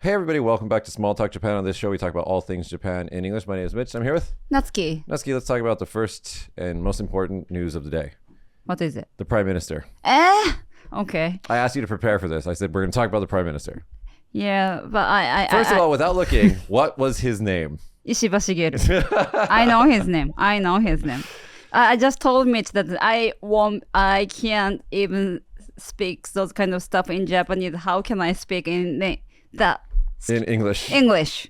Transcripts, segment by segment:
Hey everybody, welcome back to Small Talk Japan. On this show, we talk about all things Japan in English. My name is Mitch. I'm here with Natsuki. Natsuki. Let's talk about the first and most important news of the day. What is it? The Prime Minister. Okay. I asked you to prepare for this. I said, we're going to talk about the Prime Minister. Yeah, but First of all, without looking, what was his name? Ishiba Shigeru. I know his name. I just told Mitch that I can't even speak those kind of stuff in Japanese. How can I speak in English. English.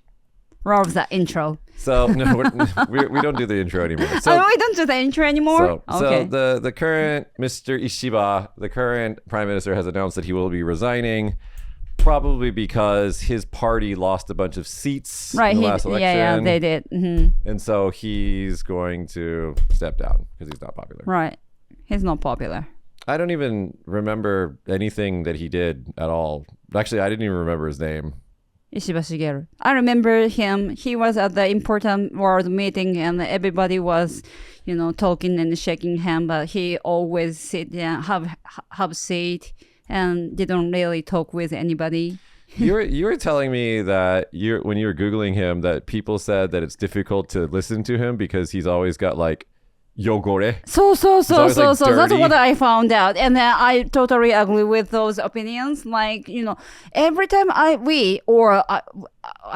Love that intro. So no, we don't do the intro anymore. So we don't do the intro anymore. Okay. So the current Mr. Ishiba, the current Prime Minister, has announced that he will be resigning, probably because his party lost a bunch of seats in the last election. Yeah, they did. Mm-hmm. And so he's going to step down because he's not popular. Right. He's not popular. I don't even remember anything that he did at all. Actually, I didn't even remember his name. Ishiba Shigeru. I remember him. He was at the important world meeting and everybody was, talking and shaking hand, but he always sit down, have seat and didn't really talk with anybody. You were telling me that when you were Googling him that people said that it's difficult to listen to him because he's always got like yogore. So. That's dirty. what I found out. And then I totally agree with those opinions. Like, every time I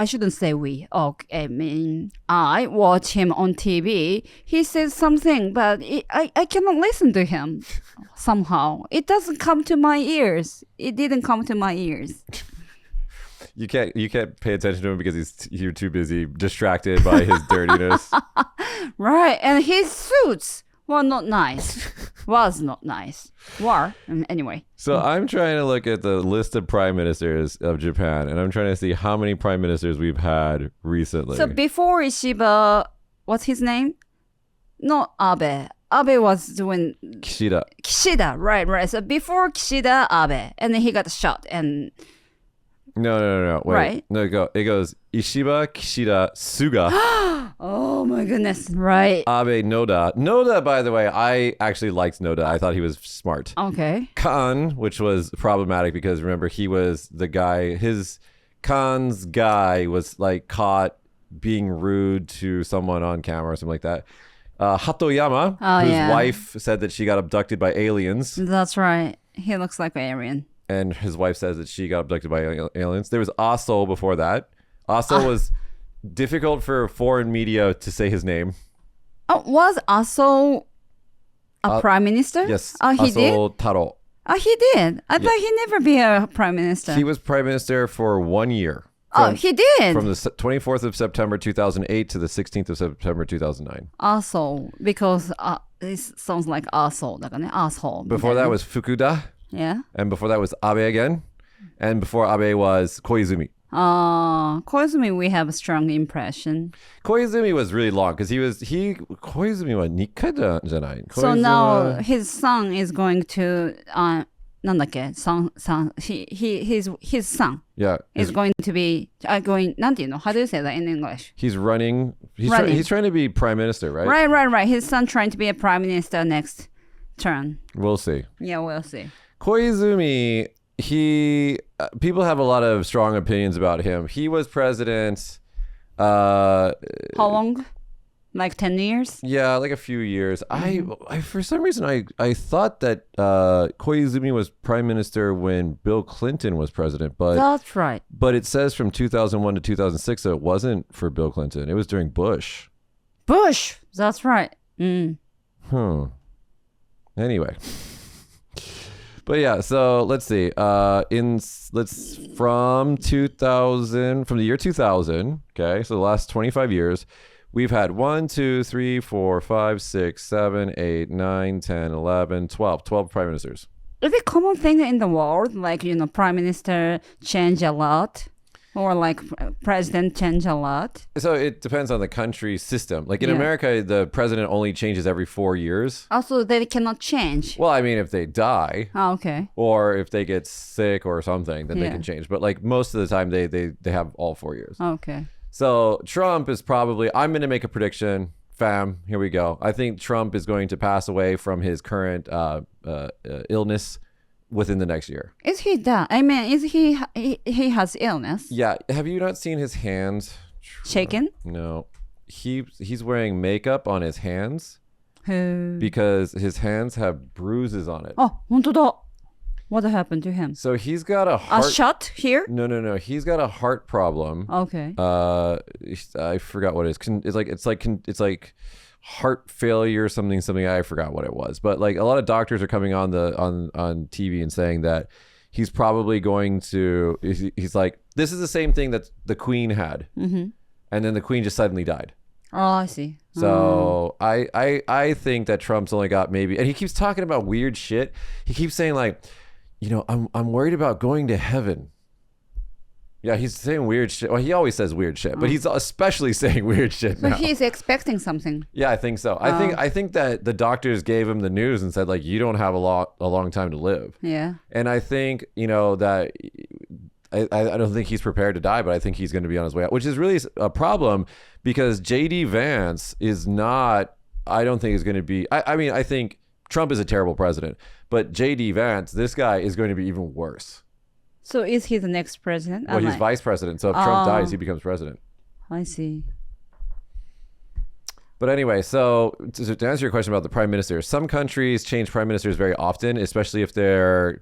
shouldn't say we. Okay, I watch him on TV. He says something, but I cannot listen to him somehow. It doesn't come to my ears. It didn't come to my ears. You can't pay attention to him because you're too busy distracted by his dirtiness. Right, and his suits were not nice. Was not nice. Anyway. So I'm trying to look at the list of prime ministers of Japan, and I'm trying to see how many prime ministers we've had recently. So before Ishiba, what's his name? Not Abe. Abe was doing Kishida, right. So before Kishida, Abe, and then he got shot and. No. Wait. Right. No, it goes Ishiba, Kishida, Suga. Oh my goodness. Right. Abe, Noda. Noda, by the way, I actually liked Noda. I thought he was smart. Okay. Kan, which was problematic because remember, he was the guy, Kan's guy was like caught being rude to someone on camera or something like that. Hatoyama, whose wife said that she got abducted by aliens. That's right. He looks like an alien. And his wife says that she got abducted by aliens. There was Aso before that. Aso was difficult for foreign media to say his name. Oh, was Aso a prime minister? Yes. He did? Aso Taro. He did. I thought he'd never be a prime minister. He was prime minister for 1 year. He did? From the 24th of September 2008 to the 16th of September 2009. Aso, because this sounds like asshole. Asshole. Before that was Fukuda. Yeah. And before that was Abe again. And before Abe was Koizumi. Koizumi, we have a strong impression. Koizumi was really long because Koizumi was Nikka janai. So now his son is going to, his son is going to be, how do you say that in English? He's running. He's trying to be prime minister, right? Right. His son trying to be a prime minister next turn. We'll see. Yeah, we'll see. Koizumi, people have a lot of strong opinions about him. He was president. How long? Like 10 years? Yeah, like a few years. I for some reason I thought that Koizumi was prime minister when Bill Clinton was president, but that's right. But it says from 2001 to 2006 that it wasn't for Bill Clinton. It was during Bush. That's right. Anyway. But yeah, so let's see. From the year 2000, okay, so the last 25 years, we've had 1, 2, 3, 4, 5, 6, 7, 8, 9, 10, 11, 12 prime ministers. Is it a common thing in the world, like, prime minister change a lot? Or like president change a lot? So it depends on the country system. Like in America, the president only changes every 4 years. Also, they cannot change. Well, I mean, if they die. Oh, okay. Or if they get sick or something, then they can change. But like most of the time, they have all 4 years. Okay. So Trump is probably, I'm going to make a prediction. Fam, here we go. I think Trump is going to pass away from his current illness within the next year. Is he done? I mean, is he has illness? Yeah. Have you not seen his hands? Shaken? No. He's wearing makeup on his hands へー because his hands have bruises on it. あ、本当だ。What happened to him? So he's got a A heart. shot here? No. He's got a heart problem. Okay. I forgot what it is. It's like heart failure, something. I forgot what it was. But like a lot of doctors are coming on on TV and saying that he's probably going to. He's like, this is the same thing that the Queen had, and then the Queen just suddenly died. Oh, I see. So I think that Trump's only got maybe, and he keeps talking about weird shit. He keeps saying like, I'm worried about going to heaven. Yeah, he's saying weird shit. Well, he always says weird shit, but he's especially saying weird shit now. So he's expecting something. Yeah, I think so. I think that the doctors gave him the news and said like, you don't have a long time to live. Yeah. And I think that. I don't think he's prepared to die, but I think he's going to be on his way out, which is really a problem because J.D. Vance is not, I don't think is going to be, I mean, I think Trump is a terrible president, but J.D. Vance, this guy is going to be even worse. So is he the next president? Well, he's vice president. So if Trump dies, he becomes president. I see. But anyway, so to answer your question about the prime minister, some countries change prime ministers very often, especially if the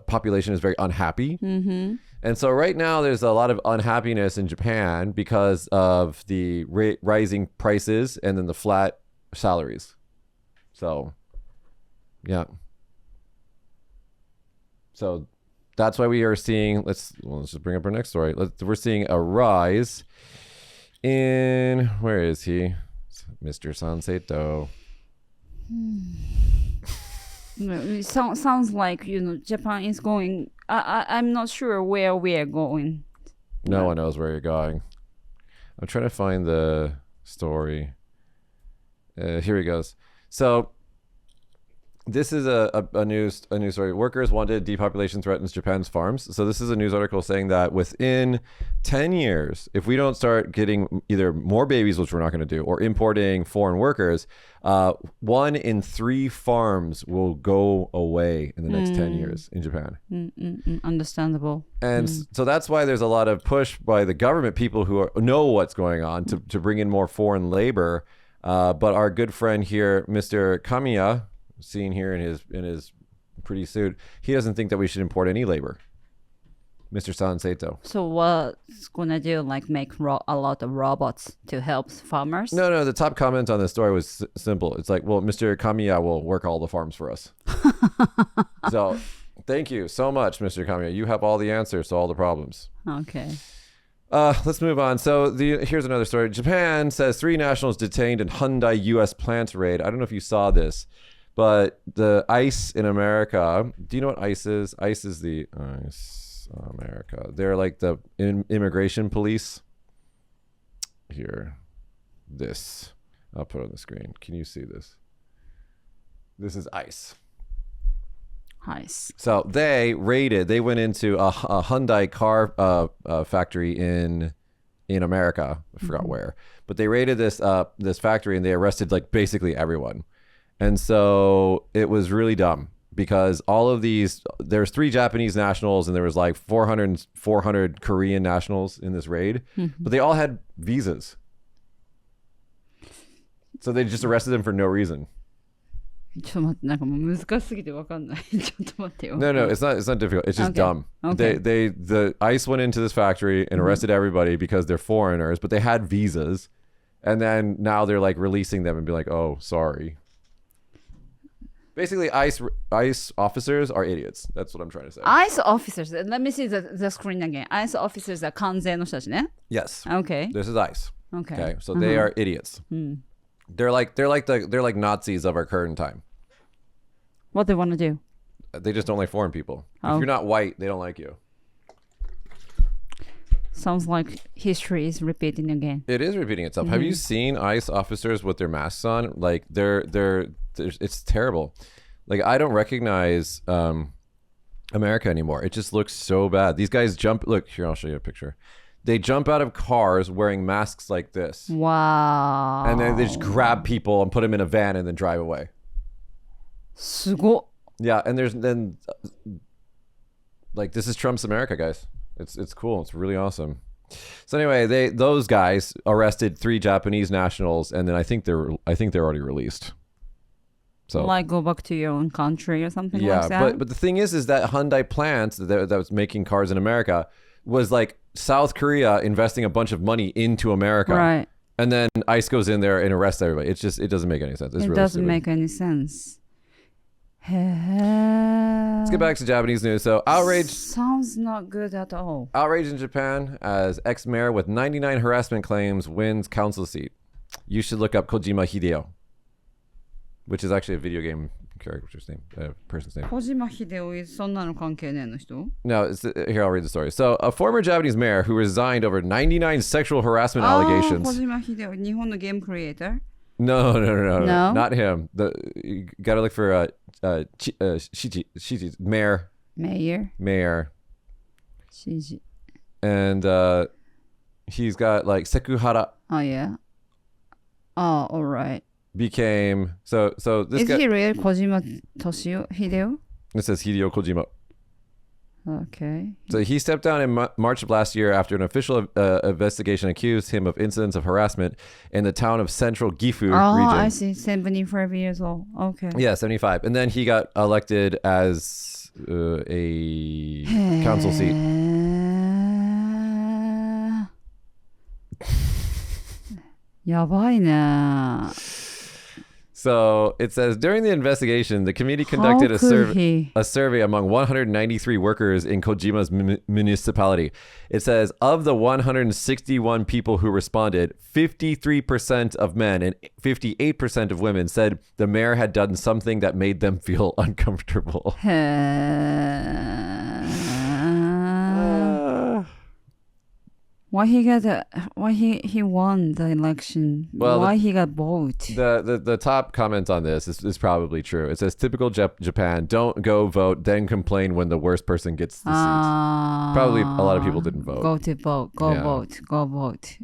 population is very unhappy. Mm-hmm. And so right now there's a lot of unhappiness in Japan because of the rising prices and then the flat salaries. So, yeah. So that's why we are seeing, let's just bring up our next story. We're seeing a rise in, where is he? Mr. Sanseto. It sounds like, Japan is going, I'm not sure where we are going. No one knows where you're going. I'm trying to find the story. Here he goes. So this is a news story. Workers wanted depopulation threatens Japan's farms. So this is a news article saying that within 10 years, if we don't start getting either more babies, which we're not going to do, or importing foreign workers, 1 in 3 farms will go away in the next 10 years in Japan. Understandable. And so that's why there's a lot of push by the government, people who know what's going on to bring in more foreign labor. But our good friend here, Mr. Kamiya, seen here in his pretty suit, he doesn't think that we should import any labor. Mr. Sanseto. So what's gonna do? Like make a lot of robots to help farmers? No. The top comment on this story was simple. It's like, well, Mr. Kamiya will work all the farms for us. So, thank you so much, Mr. Kamiya. You have all the answers to all the problems. Okay. Let's move on. So here's another story. Japan says 3 nationals detained in Hyundai U.S. plant raid. I don't know if you saw this. But the ICE in America, do you know what ICE is? ICE is the ICE America. They're like the immigration police. Here, this. I'll put it on the screen. Can you see this? This is ICE. ICE. So they went into a Hyundai car factory in America. I forgot where. But they raided this factory and they arrested like basically everyone. And so it was really dumb because all of there's 3 Japanese nationals and there was like 400 Korean nationals in this raid, but they all had visas. So they just arrested them for no reason. ちょっと待って、なんかもう難しすぎてわかんない。ちょっと待ってよ。No, it's not difficult. It's just dumb. Okay. The ICE went into this factory and arrested everybody because they're foreigners, but they had visas. And then now they're like releasing them and be like, oh, sorry. Basically, ICE officers are idiots. That's what I'm trying to say. ICE officers. Let me see the screen again. ICE officers are 関税の人たちね。Yes. Okay. This is ICE. Okay. So they are idiots. They're like Nazis of our current time. What they want to do? They just don't like foreign people. If you're not white, they don't like you. Sounds like history is repeating again. It is repeating itself. Have you seen ICE officers with their masks on? Like it's terrible. Like I don't recognize America anymore. It just looks so bad. These guys jump. Look here, I'll show you a picture. They jump out of cars wearing masks like this. Wow. And then they just grab people and put them in a van and then drive away. すごっ。Yeah, and there's then like this is Trump's America, guys. It's cool. It's really awesome. So anyway, those guys arrested 3 Japanese nationals, and then I think they're already released. So like go back to your own country or something yeah, like that. but the thing is that Hyundai plant that was making cars in America was like South Korea investing a bunch of money into America, right. and then ICE goes in there and arrests everybody. It doesn't make any sense. It's it really doesn't stupid. make any sense. Let's get back to Japanese news. So outrage Sounds not good at all. Outrage in Japan as ex-mayor with 99 harassment claims wins council seat. You should look up Kojima Hideo, which is actually a video game character's name, person's name. 小島秀夫そんなの関係ねえの人 No, here I'll read the story. So a former Japanese mayor who resigned over 99 sexual harassment 小 allegations. 島秀夫日本のゲームクリエイター No, No? not him. You gotta look for Shichi, mayor, メイヤー mayor, 指示 and he's got like Sekuhara Oh yeah. Oh, alright. became so this Is guy. he real 小島敏夫秀夫 It says Hideo Kojima. Okay. So he stepped down in March of last year after an official investigation accused him of incidents of harassment in the town of Central Gifu Oh, region. I see. 75 years old. Okay. Yeah, 75. And then he got elected as a council seat. やばいね。 So it says during the investigation, the committee conducted How a could survey. he? A survey among 193 workers in Kojima's municipality. It says of the 161 people who responded, 53% of men and 58% of women said the mayor had done something that made them feel uncomfortable. Why he won the election? Well, Why he got vote? The top comment on this is probably true. It says typical Japan, don't go vote, then complain when the worst person gets the seat. Probably a lot of people didn't vote. Go to vote. Go Yeah. vote. Go vote.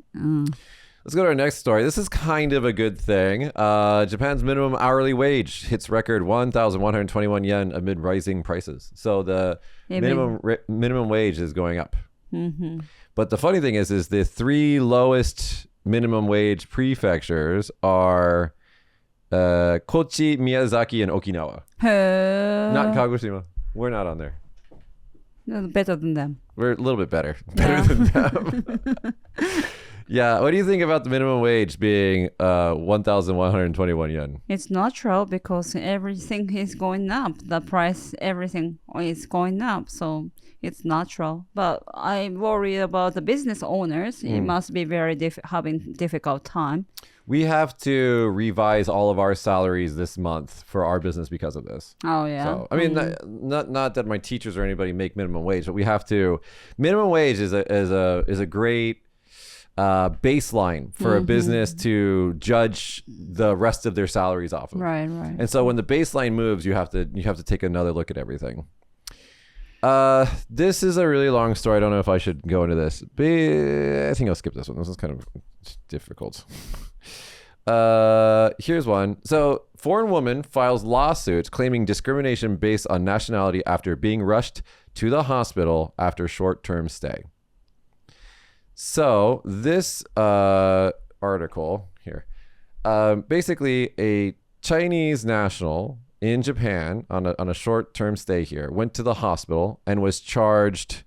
Let's go to our next story. This is kind of a good thing. Japan's minimum hourly wage hits record 1,121 yen amid rising prices. So the minimum wage is going up. Mm-hmm. But the funny thing is the 3 lowest minimum wage prefectures are Kochi, Miyazaki, and Okinawa. Not Kagoshima. We're not on there. Better than them. We're a little bit better. Better than them. Yeah. What do you think about the minimum wage being 1,121 yen? It's natural because everything is going up. The price, everything is going up. So it's natural. But I worry about the business owners. It must be very having difficult time. We have to revise all of our salaries this month for our business because of this. Oh yeah. So, I mean, not that my teachers or anybody make minimum wage, but we have to. Minimum wage is a great baseline for a business to judge the rest of their salaries off of. Right. And so when the baseline moves, you have to take another look at everything. This is a really long story. I don't know if I should go into this. But I think I'll skip this one. This is kind of difficult. Here's one. So, foreign woman files lawsuit claiming discrimination based on nationality after being rushed to the hospital after short-term stay. So, this article here, basically a Chinese national in Japan on a short-term stay here went to the hospital and was charged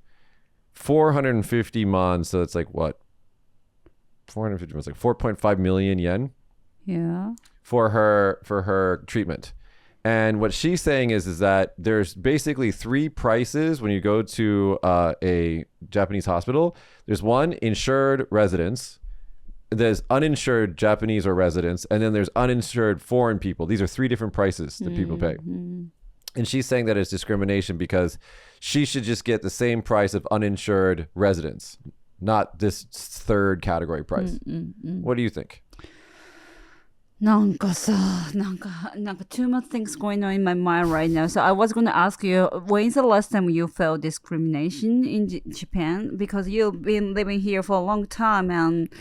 450 mon. So it's like what? 450 was like 4.5 million yen. Yeah. For her treatment. And what she's saying is that there's basically 3 prices when you go to a Japanese hospital. There's one, insured residents. There's uninsured Japanese or residents, and then there's uninsured foreign people. These are 3 different prices that people pay. And she's saying that it's discrimination because she should just get the same price of uninsured residents, not this 3rd category price. What do you think? なんかさ、なんか too much things going on in my mind right now. So I was going to ask you, when is the last time you felt discrimination in Japan? Because you've been living here for a long time and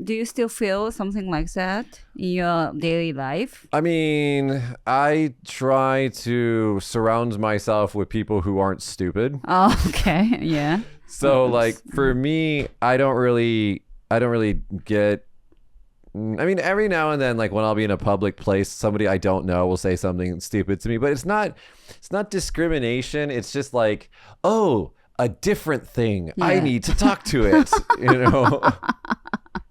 Do you still feel something like that in your daily life? I mean, I try to surround myself with people who aren't stupid. Oh, okay. Yeah. So like for me, I don't really get. I mean, every now and then, like when I'll be in a public place, somebody I don't know will say something stupid to me, but it's not discrimination. It's just like, oh, a different thing. I Yeah. need to talk to it. You know?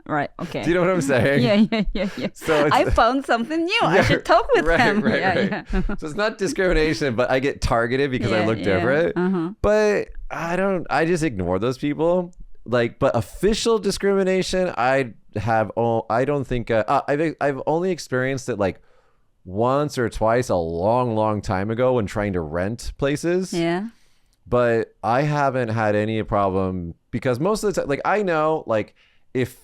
Right. Okay. Do you know what I'm saying? Yeah. So it's, I found something new. I should talk with him. Right. Yeah. So it's not discrimination, but I get targeted because I Yeah, look yeah. different. Uh-huh. But I just ignore those people. Like, but official discrimination, I don't think I've only experienced it like once or twice a long time ago when trying to rent places. Yeah. But I haven't had any problem because most of the time, like I know, like if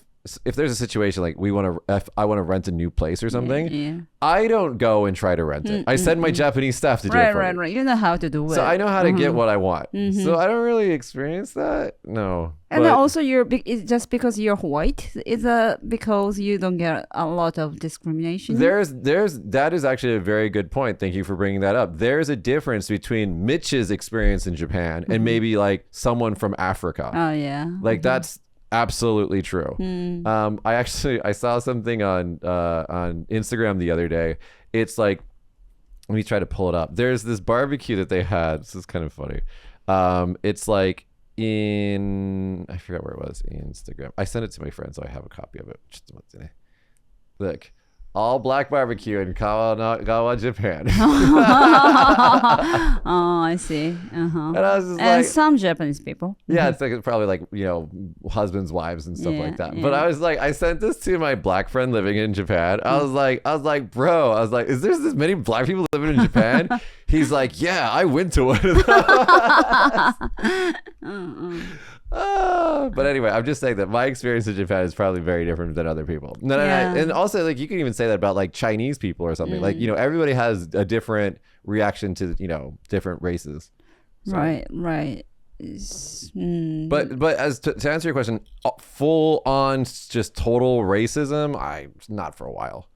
there's a situation like if I want to rent a new place or something, Yeah. I don't go and try to rent it. I send my Japanese staff to do it for me. Right. You know how to do it. So I know how to get what I want. So I don't really experience that. No. And But- then also, it's just because you're white. Is because you don't get a lot of discrimination? that is actually a very good point. Thank you for bringing that up. There's a difference between Mitch's experience in Japan and maybe like someone from Africa. Oh yeah. Like that's absolutely true. I saw something on Instagram the other day. It's like, let me try to pull it up. There's this barbecue that they had. This is kind of funny. It's like I forgot where it was. Instagram. I sent it to my friend, so I have a copy of it. Look, all black barbecue in Kawagawa, Japan. Oh, I see. And I was just And like, some Japanese people. yeah, it's like probably like, you know, husbands, wives and stuff Yeah, like that. yeah. But I was like, I sent this to my black friend living in Japan. I was like, bro, is there this many black people living in Japan? He's like, yeah, I went to one of those. But anyway, I'm just saying that my experience in Japan is probably very different than other people. Yeah. And also, like, you can even say that about like Chinese people or something. Like, you know, everybody has a different reaction to, you know, different races. So- Right. But as to answer your question, full on just total racism, not for a while.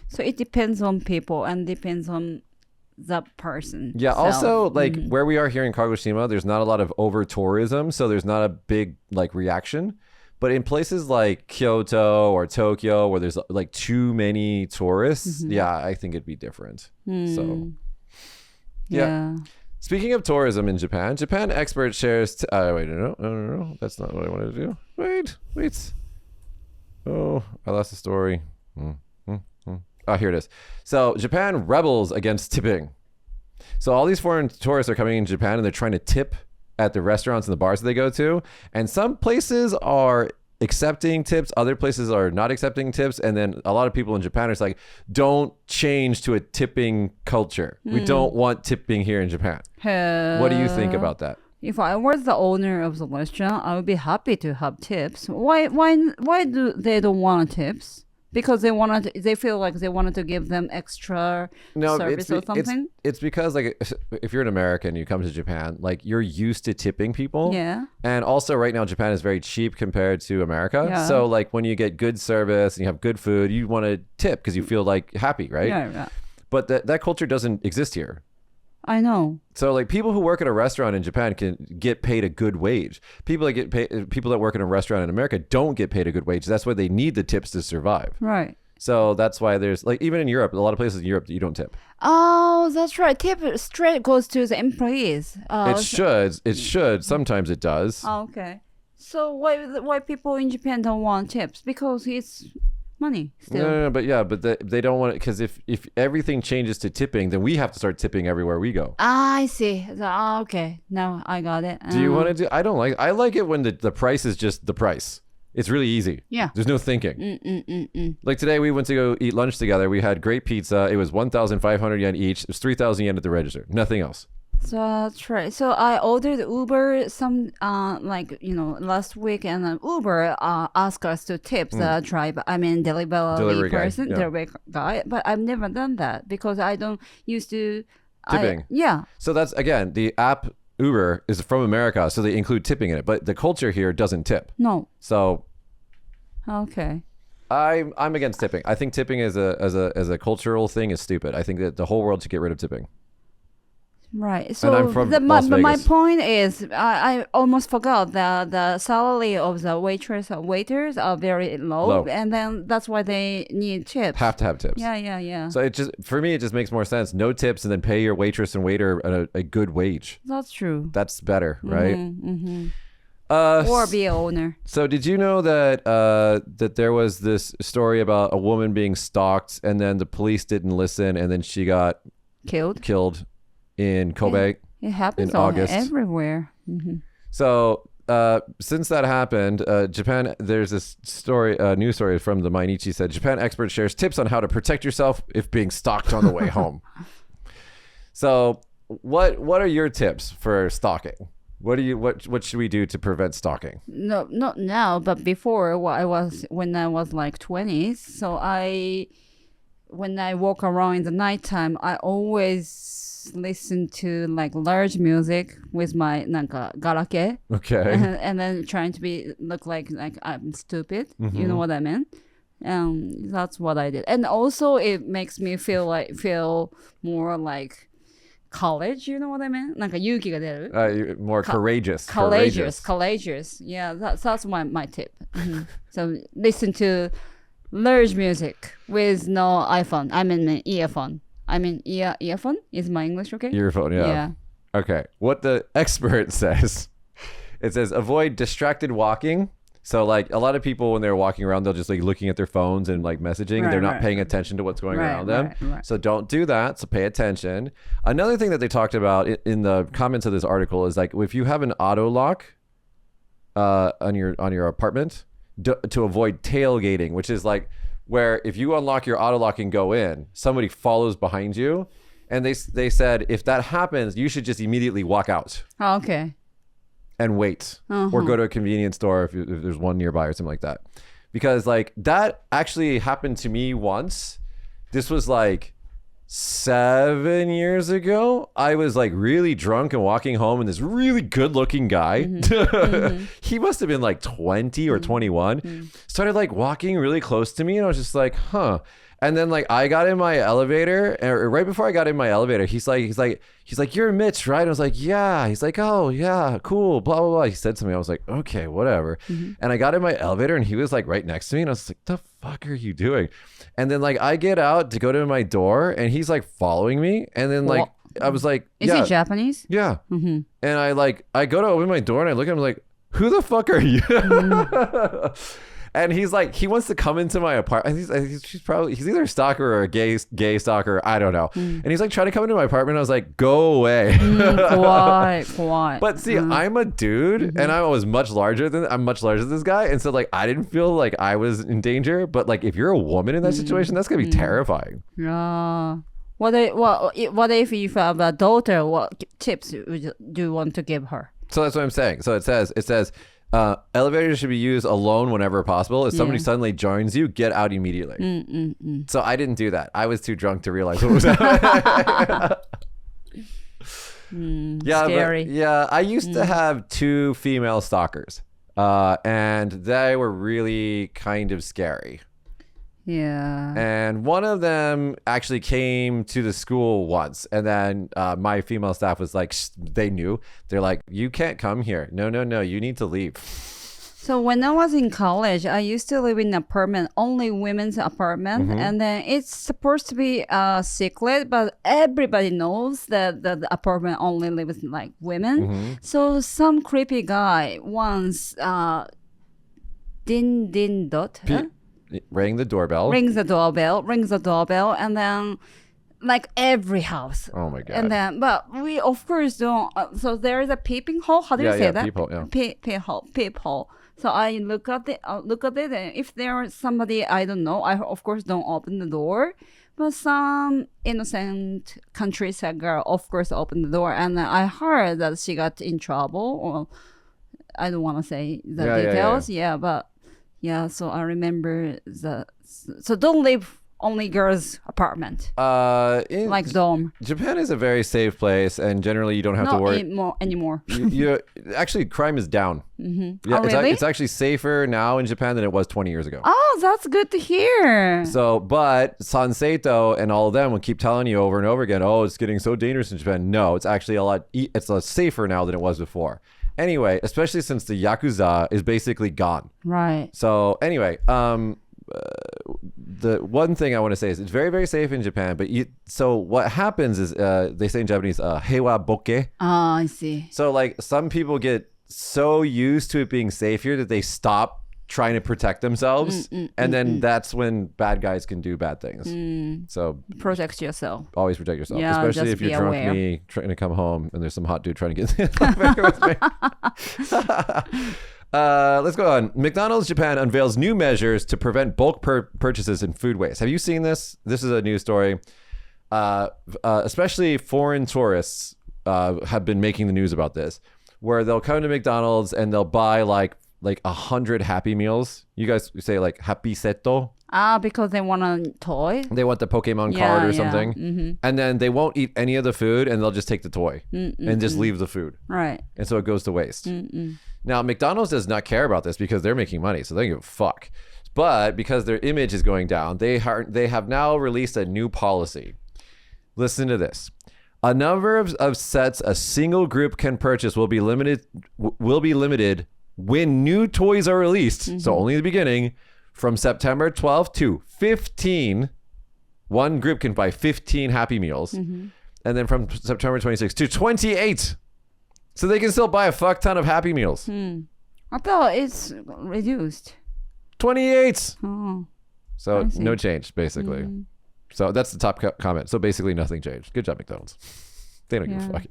So it depends on people and depends on the person. Yeah. self. Also, like where we are here in Kagoshima, there's not a lot of over tourism, so there's not a big like reaction. But in places like Kyoto or Tokyo, where there's like too many tourists, yeah, I think it'd be different. So, yeah. Speaking of tourism in Japan expert shares. Wait, no, that's not what I wanted to do. Wait. Oh, I lost the story. Oh, here it is. So Japan rebels against tipping. So all these foreign tourists are coming in Japan and they're trying to tip at the restaurants and the bars that they go to. And some places are accepting tips, other places are not accepting tips. And then a lot of people in Japan are just like, don't change to a tipping culture. We don't want tipping here in Japan. What do you think about that? If I was the owner of the restaurant, I would be happy to have tips. Why do they don't want tips? Because they feel like they wanted to give them extra service or something. It's because like if you're an American, you come to Japan, like you're used to tipping people. Yeah. And also right now Japan is very cheap compared to America. Yeah. So like when you get good service and you have good food, you want to tip because you feel like happy, right? Yeah. But that culture doesn't exist here. I know. So like people who work at a restaurant in Japan can get paid a good wage. People that work in a restaurant in America don't get paid a good wage. That's why they need the tips to survive. Right. So that's why there's like even in Europe, a lot of places in Europe that you don't tip. Oh, that's right. Tip straight goes to the employees. It should. Sometimes it does. Oh, okay. So why people in Japan don't want tips? Because it's money still. No, but they don't want it because if everything changes to tipping, then we have to start tipping everywhere we go. I see. Okay. Now I got it. Do you want to do? I like it when the price is just the price. It's really easy. Yeah. There's no thinking. Like today we went to go eat lunch together. We had great pizza. It was 1,500 yen each. It was 3,000 yen at the register. Nothing else. So that's right. So I ordered Uber last week, and Uber asked us to tip the delivery person, guy, yeah. delivery guy. But I've never done that because I don't used to Tipping. Yeah. So that's again the app Uber is from America, so they include tipping in it. But the culture here doesn't tip. No. So Okay. I'm against tipping. I think tipping as a cultural thing is stupid. I think that the whole world should get rid of tipping. Right. And I'm So from my, Las my Vegas. point is, I almost forgot that the salary of the waitress or waiters are very low, Low. and then that's why they need tips. Have to have tips. Yeah. So for me, it just makes more sense. No tips, and then pay your waitress and waiter a good wage. That's true. That's better, right? Mm-hmm. Uh, Or be an owner. So did you know that that there was this story about a woman being stalked, and then the police didn't listen, and then she got killed in Kobe? It happens in August. everywhere. Mm-hmm. So since that happened, Japan, there's this story, news story from the Mainichi said, Japan expert shares tips on how to protect yourself if being stalked on the way home. So what are your tips for stalking? What should we do to prevent stalking? No, not now, but before when I was like 20s. So when I walk around in the nighttime, I always listen to like large music with my なんか garake. Okay. And then trying to look like I'm stupid. You know what I mean? That's what I did. And also it makes me feel more like college, you know what I mean? なんか勇気が出る More courageous. Courageous. Yeah, that's my tip. So listen to large music with no iPhone. I mean earphone. Earphone is my English, okay? Earphone, yeah. Yeah. Okay. What the expert says, it says avoid distracted walking. So like a lot of people when they're walking around, they'll just like looking at their phones and like messaging. They're not paying attention to what's going around them. Right. So don't do that. So pay attention. Another thing that they talked about in the comments of this article is like if you have an auto lock on your apartment to avoid tailgating, which is like where if you unlock your auto lock and go in, somebody follows behind you. And they said if that happens, you should just immediately walk out. Oh, okay. And wait, or go to a convenience store if there's one nearby or something like that, because like that actually happened to me once. This was like 7 years ago. I was like really drunk and walking home, and this really good-looking guy, he must have been like 20 or 21, started like walking really close to me, and I was just like, huh. And then like I got in my elevator, or right before I got in my elevator, he's like, you're Mitch, right? I was like, yeah. He's like, oh yeah, cool, blah blah blah. He said something. I was like, okay, whatever. And I got in my elevator, and he was like right next to me, and I was like, the fuck are you doing? And then like I get out to go to my door, and he's like following me, and then like I was like, is he Japanese? Yeah. And I go to open my door, and I look at him like, who the fuck are you? And he's like, he wants to come into my apartment. He's either a stalker or a gay stalker. I don't know. And he's like trying to come into my apartment. I was like, go away. Quiet. But see, I'm a dude, and I'm much larger than this guy. And so like, I didn't feel like I was in danger. But like, if you're a woman in that situation, that's gonna be terrifying. Yeah. What if you have a daughter? What tips do you want to give her? So that's what I'm saying. So it says. Elevators should be used alone whenever possible. If somebody suddenly joins you, get out immediately. So I didn't do that. I was too drunk to realize what was happening. Scary. I used to have 2 female stalkers, and they were really kind of scary. Yeah. And one of them actually came to the school once, and then my female staff was like, they knew. They're like, you can't come here. No, you need to leave. So when I was in college, I used to live in an apartment, only women's apartment, and then it's supposed to be a secret, but everybody knows that the apartment only lives like women. So some creepy guy once Rings the doorbell, and then like every house. Oh my god! And then, but we of course don't. So there is a peeping hole. How do you say that? Peephole. Yeah. Peephole. So I look at it, and if there is somebody I don't know, I of course don't open the door. But some innocent countryside girl, of course, opened the door, and I heard that she got in trouble. Or I don't want to say the details. Yeah, but. Yeah, so I remember so don't live only girls' apartment, In like dorm? Japan is a very safe place, and generally you don't have to Not worry. anymore. you actually crime is down. Mm-hmm. Yeah, Oh, really? it's actually safer now in Japan than it was 20 years ago. Oh, that's good to hear. So, but Sanseito and all of them will keep telling you over and over again, oh, it's getting so dangerous in Japan. No, it's actually it's a lot safer now than it was before. Anyway, especially since the Yakuza is basically gone. Right. So anyway, the one thing I want to say is it's very, very safe in Japan. But so what happens is they say in Japanese, heiwa boke. Ah, I see. So like some people get so used to it being safe here that they stop trying to protect themselves, and then that's when bad guys can do bad things. So Protect yourself. always protect yourself, Yeah, especially just if you're be drunk aware. me trying to come home and there's some hot dude trying to get in the elevator with me. Let's go on. McDonald's Japan unveils new measures to prevent bulk purchases and food waste. Have you seen this? This is a news story. Especially foreign tourists have been making the news about this, where they'll come to McDonald's and they'll buy like 100 Happy Meals. You guys say like Happy Setto. Because they want a toy. They want the Pokemon card or yeah. something. Mm-hmm. And then they won't eat any of the food and they'll just take the toy and just leave the food. Right. And so it goes to waste. Now, McDonald's does not care about this because they're making money, so they don't give a fuck. But because their image is going down, they have now released a new policy. Listen to this. A number of sets a single group can purchase will be limited when new toys are released. So only the beginning. From September 12th to 15, one group can buy 15 Happy Meals. And then from September 26th to 28. So they can still buy a fuck ton of Happy Meals. I thought it's reduced. 28. Oh. So I see. no change, basically. So that's the top comment. So basically nothing changed. Good job, McDonald's. They don't give a fuck.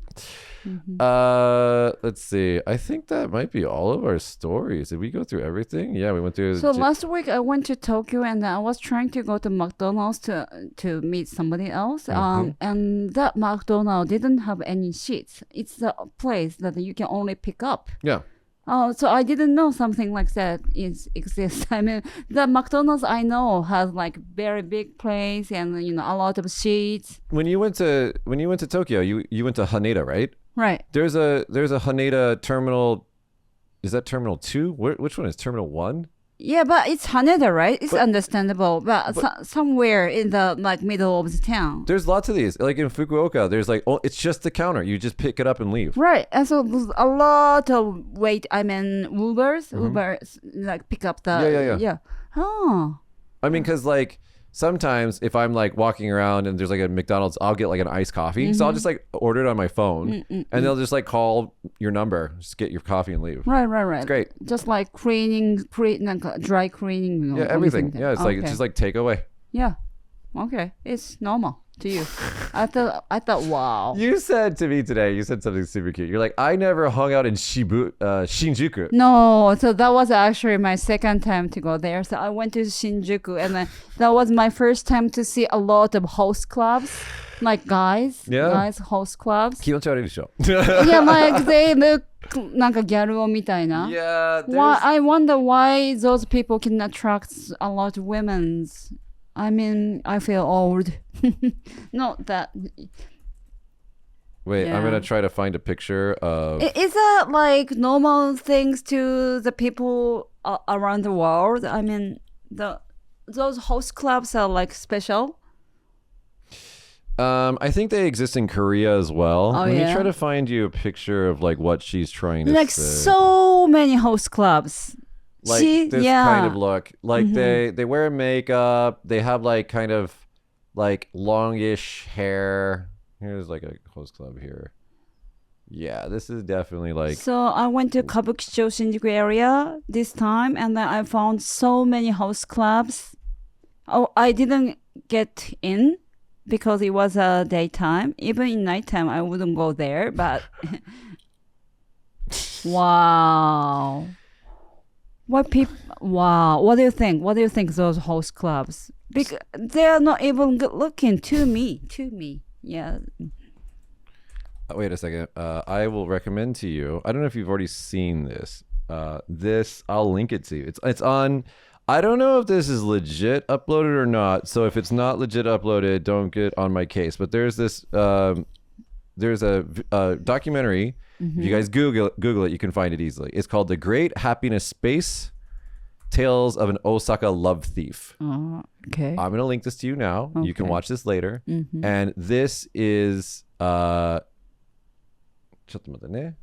Let's see. I think that might be all of our stories. Did we go through everything? Yeah, we went through. So last week I went to Tokyo and I was trying to go to McDonald's to meet somebody else. And that McDonald's didn't have any seats. It's the place that you can only pick up. Yeah. Oh, so I didn't know something like that exists. I mean, the McDonald's I know has like very big place and a lot of seats. When you went to Tokyo, you went to Haneda, right? Right. There's a Haneda terminal. Is that terminal 2? Which one is terminal 1? Yeah, but it's Haneda, right? It's understandable. But somewhere in the middle of the town. There's lots of these. Like in Fukuoka, there's it's just the counter. You just pick it up and leave. Right. And so there's a lot of Ubers like pick up the Yeah. Oh. I mean, because like sometimes if I'm like walking around and there's like a McDonald's, I'll get like an iced coffee. So I'll just like order it on my phone and they'll just like call your number, just get your coffee and leave. Right. It's great. Just like dry cleaning. Yeah, everything. Yeah, it's like it's just like takeaway. Yeah. Okay. It's normal to you. I thought wow. You said to me today, you said something super cute. You're like, I never hung out in Shinjuku. No, so that was actually my second time to go there. So I went to Shinjuku and then that was my first time to see a lot of host clubs. Like guys host clubs. 気持ち悪いでしょ Yeah, like they look なんかギャル男みたいな. Yeah. Why, I wonder why those people can attract a lot of women's. I mean, I feel old. Not that. Wait, I'm going to try to find a picture of... Is that like normal things to the people around the world? I mean, those host clubs are like special. I think they exist in Korea as well. Oh, Let me yeah? try to find you a picture of like what she's trying to Like say. so many host clubs. Like See? this Yeah. kind of look. Like they wear makeup. They have like kind of like longish hair. Here's like a host club here. Yeah, this is definitely like... So I went to Kabukicho Shinjuku area this time and then I found so many host clubs. Oh, I didn't get in because it was a daytime. Even in nighttime, I wouldn't go there, but wow. What do you think? What do you think those host clubs? Because they are not even good looking to me. Yeah. Wait a second. I will recommend to you. I don't know if you've already seen this. I'll link it to you. It's on I don't know if this is legit uploaded or not. So if it's not legit uploaded, don't get on my case. But there's this, there's a documentary. If you guys Google it, you can find it easily. It's called The Great Happiness Space: Tales of an Osaka Love Thief. Okay. I'm gonna link this to you now. You can Okay. watch this later. And this isちょっと待ってね。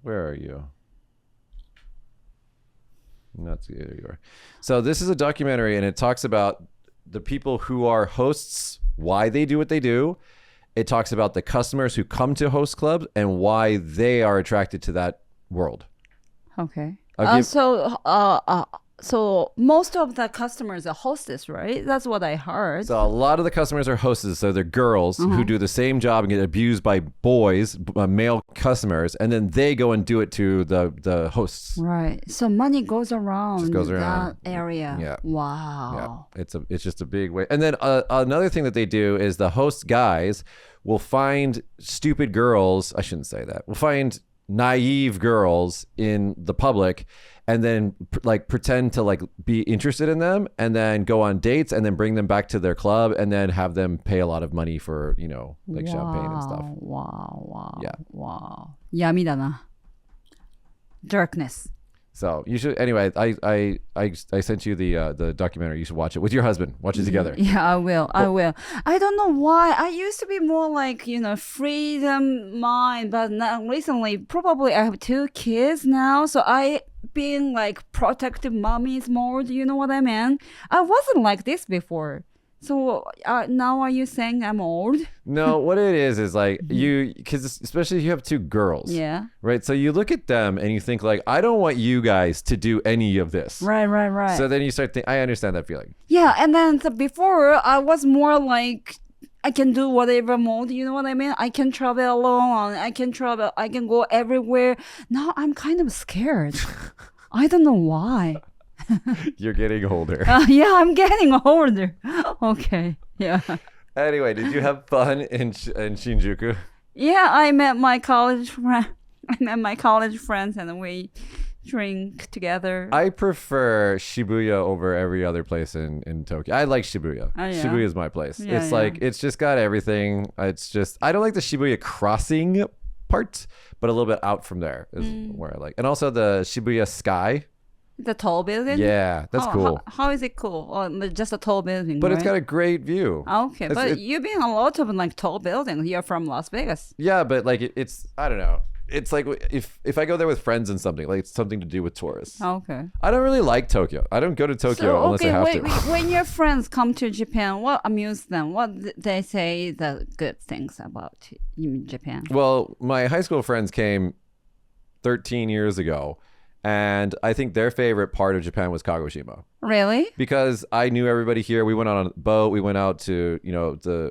Where are you? There you are. So this is a documentary, and it talks about the people who are hosts, why they do what they do. It talks about the customers who come to host clubs and why they are attracted to that world. Okay. I'll give- So most of the customers are hostess, right? That's what I heard. So a lot of the customers are hostesses, so they're girls who do the same job and get abused by boys, male customers, and then they go and do it to the hosts. Right. So money goes around, Just goes around. that area. Yeah. Wow. Yeah, it's just a big way. And then another thing that they do is the host guys will find stupid girls. I shouldn't say that. Will find naive girls in the public, and then pretend to be interested in them, and then go on dates, and then bring them back to their club, and then have them pay a lot of money for champagne and stuff. Wow. Yeah. Wow.闇だな. Darkness. So you should. Anyway, I sent you the documentary. You should watch it with your husband. Watch it together. Yeah, I will. I don't know why. I used to be more freedom mind, but now recently, probably I have 2 kids now, so I being protective mommy's mode. You know what I mean? I wasn't like this before. So now are you saying I'm old? No, what it is because especially if you have 2 girls. Yeah. Right. So you look at them and you think I don't want you guys to do any of this. Right. So then you start thinking, I understand that feeling. Yeah, and then before I was more I can do whatever mode, you know what I mean? I can travel alone, I can go everywhere. Now I'm kind of scared. I don't know why. You're getting older. Yeah, I'm getting older. Okay, yeah. Anyway, did you have fun in Shinjuku? Yeah, I met my college friends and we drink together. I prefer Shibuya over every other place in Tokyo. I like Shibuya. Oh, yeah. Shibuya is my place. Yeah, It's yeah. it's just got everything. It's just, I don't like the Shibuya crossing part, but a little bit out from there is where I like. And also the Shibuya Sky. The tall building? Yeah, that's cool. How is it cool? Oh, just a tall building, But right? it's got a great view. Okay, but you've been a lot of tall buildings. You're from Las Vegas. Yeah, but it's I don't know. It's if I go there with friends and something, it's something to do with tourists. Okay. I don't really like Tokyo. I don't go to Tokyo unless I have to. When your friends come to Japan, what amuses them? What they say the good things about in Japan? Well, my high school friends came 13 years ago, and I think their favorite part of Japan was Kagoshima. Really? Because I knew everybody here. We went on a boat. We went out to,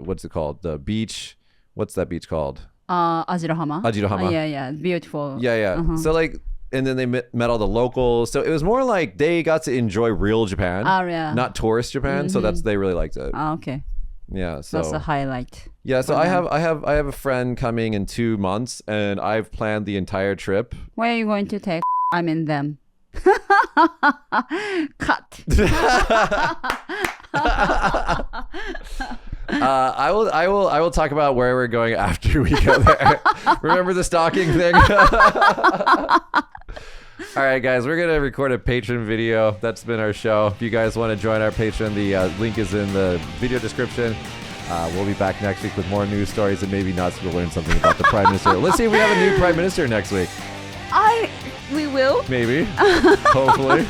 what's it called? The beach. What's that beach called? Ajirohama. Ajirohama. Yeah, beautiful. Yeah. So and then they met all the locals. So it was more like they got to enjoy real Japan, yeah. not tourist Japan. So they really liked it. Okay. Yeah. So That's a highlight. yeah. So I have a friend coming in 2 months, and I've planned the entire trip. Where are you going to take? I mean them. Cut. I will talk about where we're going after we go there. Remember the stalking thing? All right, guys, we're gonna record a patron video. That's been our show. If you guys want to join our patron, the link is in the video description. We'll be back next week with more news stories and maybe not to learn something about the prime minister. Let's see if we have a new prime minister next week. We will. Maybe. Hopefully.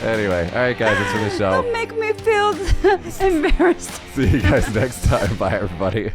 Anyway, all right, guys, that's for the show. Don't make me feel embarrassed. See you guys next time. Bye, everybody.